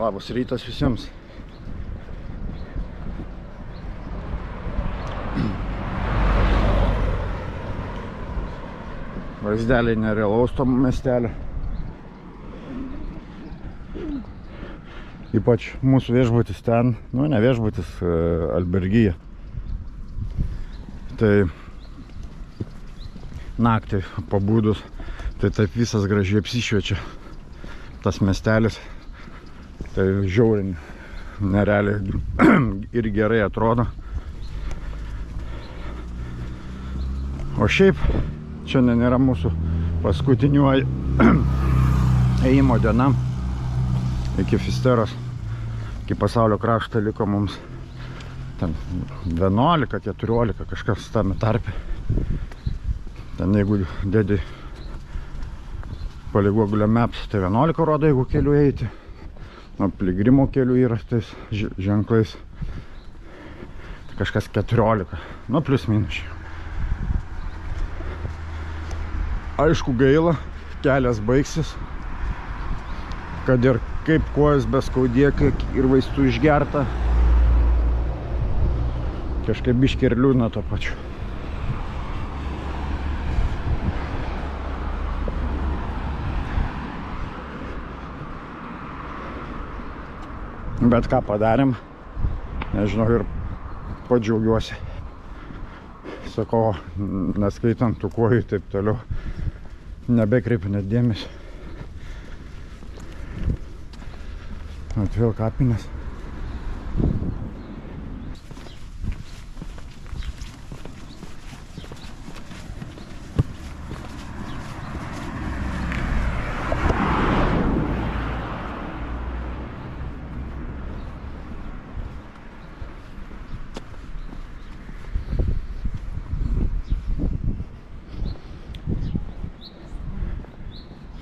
Labas rytas visiems. Vaizdeliai nerealaus to miestelio. Ypač mūsų viešbutis ten, nu ne viešbutis, albergyje. Tai naktį pabūdus, tai taip visas gražiai apsišviečia tas miestelis. Tai žiauriai nerealiai ir gerai atrodo. O šiaip šiandien yra mūsų paskutiniuoju ėjimo diena iki Fisteros, iki pasaulio krašto liko mums ten 11, 14, kažkas tame tarpe. Ten jeigu dedi palei Google Maps, tai 11 rodo, jeigu keliu eiti. Nu, piligrimo kelių yra tais ženklais. Tai kažkas 14, nu plius minus. Aišku gaila, kelias baigsis. Kad ir kaip kojas beskaudėk ir vaistų išgerta. Kažkaip biškį ir liūdna to pačiu. Bet ką padarėm, nežinau, ir padžiaugiuosi. Sakau, neskaitant tų kojų taip toliau, nebekreipiu net dėmesio. Atvėl kapinės.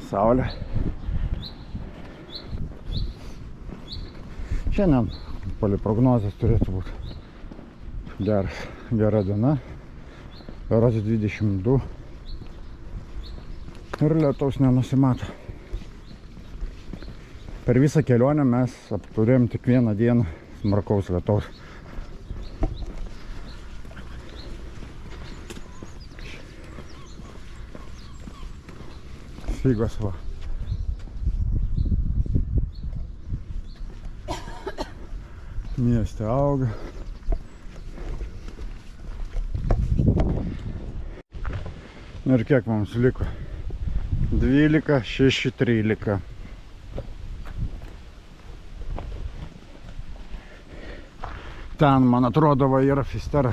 Saulė. Šiandien palei prognozės turėtų būti gera diena. Berods 22. Ir lietaus nenusimato. Per visą kelionę mes apturėjom tik vieną dieną smarkaus lietaus. Figos va. Mieste auga. Ir kiek mums liko? 12, 6, 13. Ten, man atrodo, va yra Fistera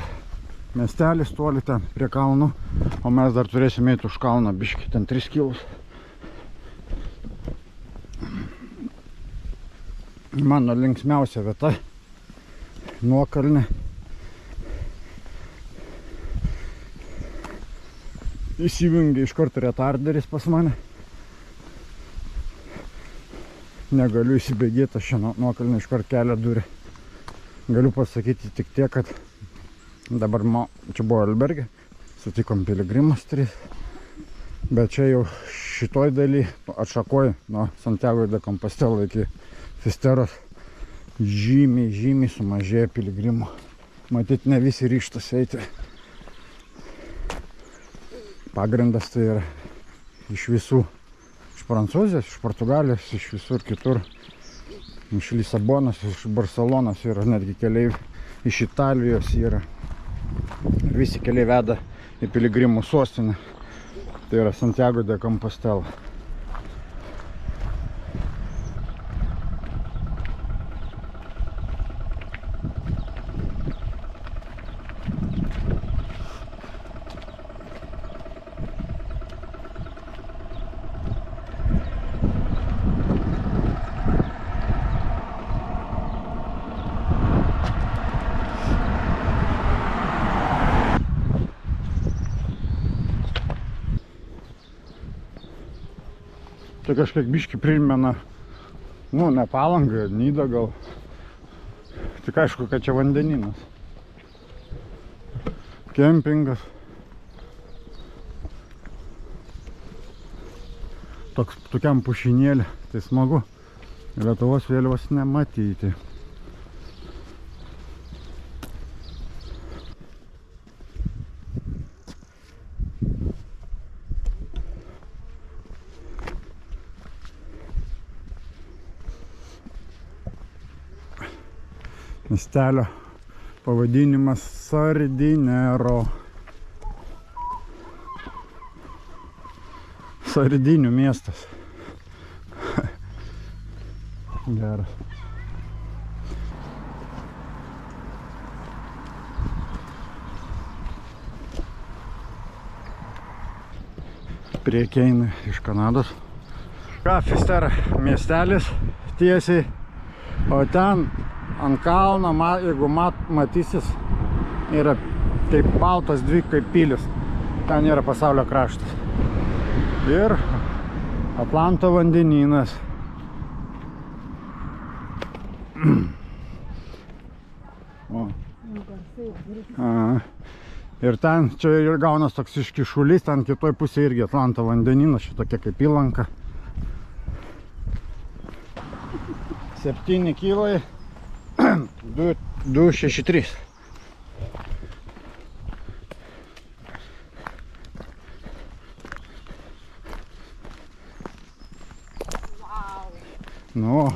miestelis, toli ten prie kalnų. O mes dar turėsime eiti už kalną, biškį, ten 3 kilus. Mano linksmiausia vieta, nuokalnė. Įsijungia iš karto retarderis pas mane. Negaliu įsibėgėti, aš čia nuokalnė iš karto kelią durį. Galiu pasakyti tik tiek, kad dabar čia buvo albergė, sutikom piligrimus 3. Bet čia jau šitoj daly atšakoj nuo Santiago de Compostela iki Fisteros žymiai sumažėjo piligrimų. Matyt, ne visi ryžtasi eiti. Pagrindas tai yra iš visų, iš Prancūzijos, iš Portugalijos, iš visur kitur. Iš Lisabonos, iš Barcelonos yra netgi keliai, iš Italijos yra. Ir visi keliai veda į piligrimų sostinę. Tai yra Santiago de Compostela. Tai kažkiek biškį primena, nu, ne Palangą, Nidą gal. Tik aišku, kad čia vandeninas. Kempingas. Tokiam pušinėlį, tai smagu. Lietuvos vėliavos nematyti. Miestelio pavadinimas Sardinero. Sardinių miestas. Geras. Priekį eina iš Kanados. Fister miestelis tiesiai, o ten ant kalno, jeigu matysis, yra kaip baltos dvi kaip pilis. Ten yra pasaulio kraštas. Ir Atlanto vandenynas. Ir ten, čia ir gaunas toks iškišulys, ten kitoj pusėje irgi Atlanto vandenynas, šitokia kaip įlanka. 7 kilai, 263. Nu.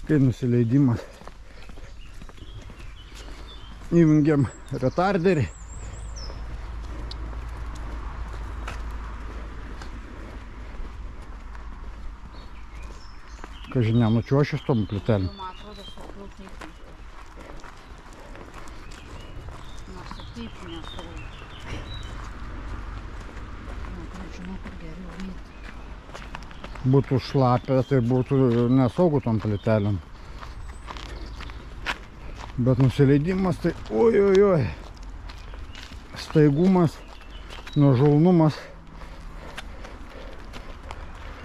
Kai nusileidimas. Įjungiam retarderį. Kažin nenučiuošiu su tom plytelėm. Man atrodo, saugiau taip. Nors ir taip nesaugiau. Žinau, kur geriau vyti. Būtų šlapę, tai būtų nesaugu tom plytelėm. Bet nusileidimas tai oi. Staigumas, nuožulnumas.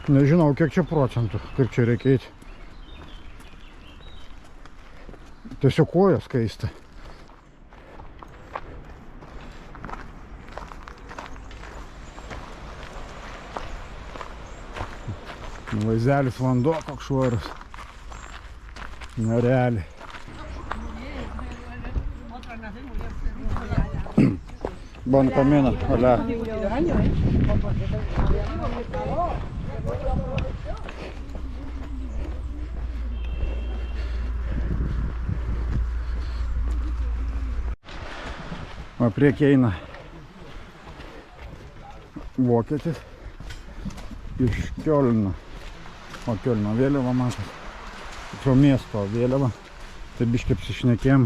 Nežinau, kiek čia procentų, kaip čia reikia eiti. Tiesiog koja skaista. Vaizdelis vanduo koks švarus. Nerealiai. Bon camino, hola. O priekį eina vokietis iš Kiolno. O Kiolno vėliava matot. Tačiau miesto vėliava. Tai biškai apsišnekėjom.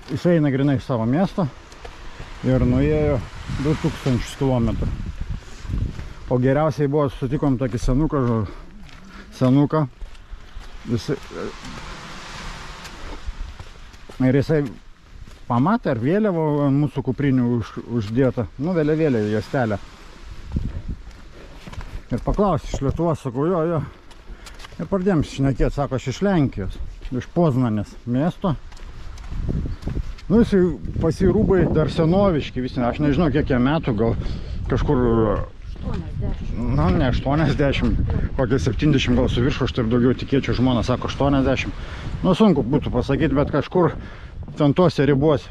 Jis eina grinai savo miesto ir nuėjo 2000 km. O geriausiai buvo, sutikom tokį senuką. Ir jisai pamatė, ar vėliavo mūsų kuprinių uždėta. Nu, vėliavėlė juostelė. Ir paklausė iš Lietuvos, sakau, jo. Ir pradėjom šnekėti, sako, aš iš Lenkijos, iš Poznanės miesto. Nu, jisai pasirūbai dar senoviški visi, aš nežinau, kiek jie metų, gal kažkur... 80. Na, ne 80, kokie 70 gal su viršu, aš taip daugiau tikėčiau, žmona sako 80. Nu, sunku būtų pasakyti, bet kažkur ten tose ribose.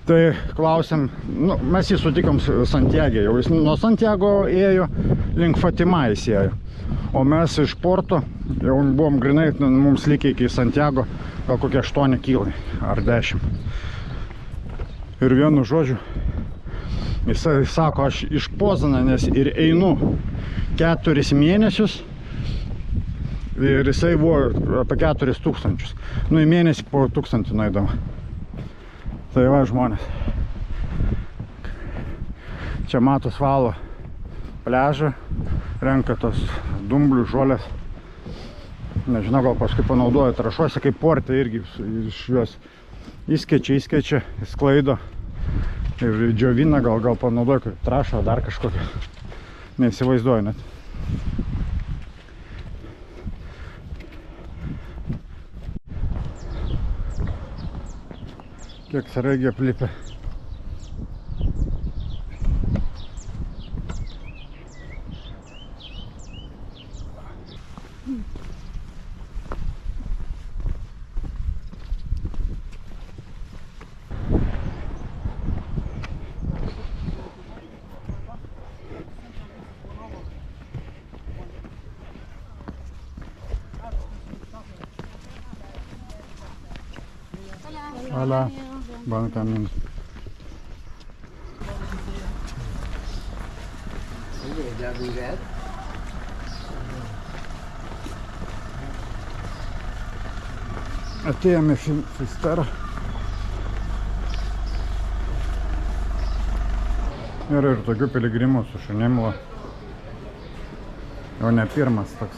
Tai klausėm, nu, mes jį sutikom Santiagė, jau jis nuo Santiago ėjo, link Fatima jis ėjo. O mes iš Porto, jau buvom grinai, mums likę iki Santiago, gal kokie 8 kilai ar 10. Ir vienu žodžiu, jisai sako, aš iš Poznanės ir einu 4 mėnesius ir jisai buvo apie 4000. Nu, į mėnesį po 1000 nueidama. Tai va, žmonės. Čia matos valo pliažą, renka tos dumblių žolės. Nežinau, gal paskui panaudoja trašuose, kaip porte irgi iš juos įskečia, sklaido. Ir džiovina, gal panaudoja kaip trašą, dar kažkokią. Neįsivaizduoju net. Kiek sraigė aplipę. Hola, buen camino. Atėjome į Fisterą. Yra ir tokių piligrimų su šunim. Jau ne pirmas toks.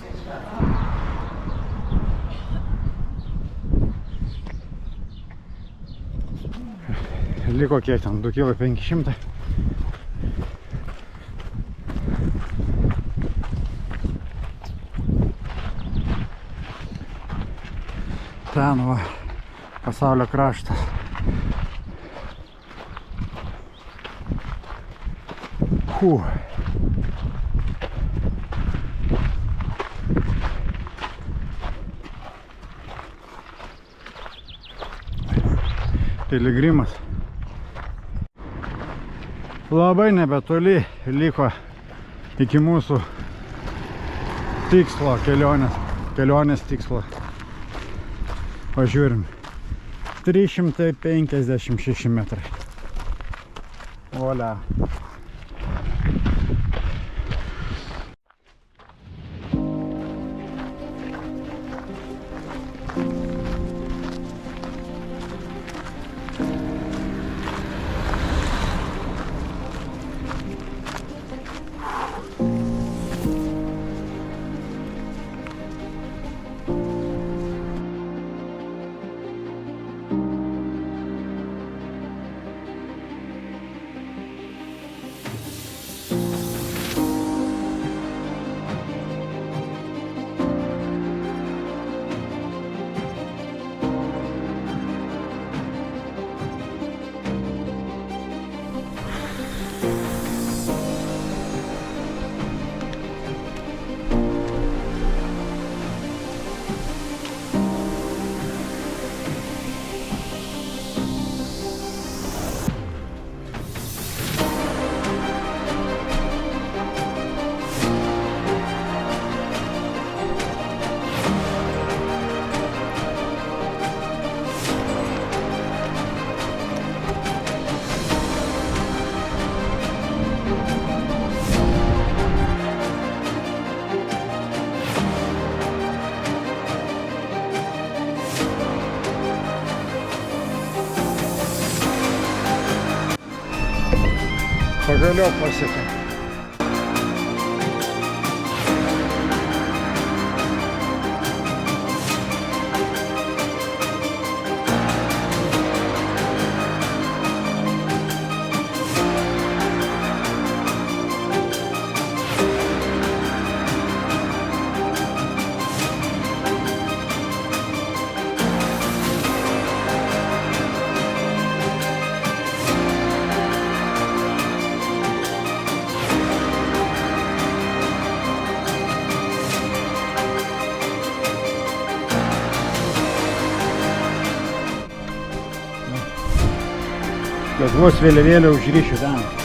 Liko kiek ten, 2,5 kg. Ten va, pasaulio kraštas. Piligrimas. Labai nebetoli liko iki mūsų tikslo, kelionės tikslo. Pažiūrim. 356 metrai. Olia. Pagaliau pasiekėm. Lietuvos vėliavėlę užrišiu ten.